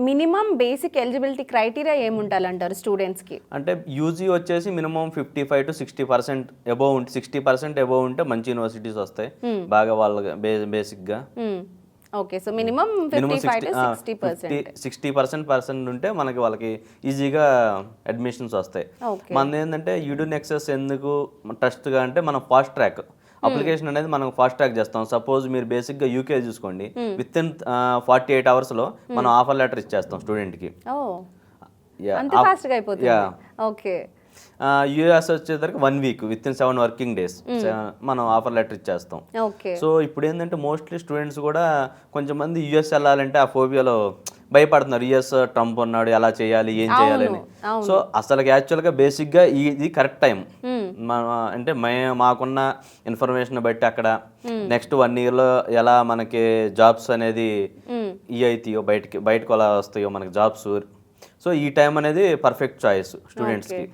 Minimum basic eligibility criteria ఏముంటారంటారు స్టూడెంట్స్కి? అంటే UG వచ్చేసి మినిమం 55 to 60% అబోవ్ ఉంటే 60% అబోవ్ ఉంటే మంచి యూనివర్సిటీస్ వస్తాయి బాగా వాళ్ళ బేసిక్గా. Okay, so minimum 55 to 60%. 60% ఉంటే మనకి వాళ్ళకి ఈజీగా అడ్మిషన్స్ వస్తాయి. మనది ఏంటంటే యూడూ నెక్సస్ ఎందుకు ట్రస్ట్గా అంటే మనం ఫాస్ట్ ట్రాక్ అప్లికేషన్ అనేది మనం ఫాస్ట్ ట్రాక్ చేస్తాం. సపోజ్ మీరు బేసిక్గా యూకే చూసుకోండి, విత్ ఇన్ 48 అవర్స్లో మనం ఆఫర్ లెటర్ ఇచ్చేస్తాం స్టూడెంట్కి. ఓకే. యూఎస్ వచ్చేసరికి 1 week with in 7 working days మనం ఆఫర్ లెటర్ ఇచ్చేస్తాం. సో ఇప్పుడు ఏంటంటే మోస్ట్లీ స్టూడెంట్స్ కూడా కొంచెం మంది యూఎస్ వెళ్ళాలంటే ఆ ఫోబియాలో భయపడుతున్నారు. యూఎస్ ట్రంప్ ఉన్నాడు, ఎలా చేయాలి, ఏం చేయాలని. సో అసలు యాక్చువల్గా బేసిక్గా ఇది కరెక్ట్ టైం. అంటే మాకున్న ఇన్ఫర్మేషన్ బట్టి అక్కడ నెక్స్ట్ 1 yearలో ఎలా మనకి జాబ్స్ అనేది అవుతాయో బయటకు ఎలా వస్తాయో మనకి జాబ్స్. సో ఈ టైం అనేది పర్ఫెక్ట్ చాయిస్ స్టూడెంట్స్కి.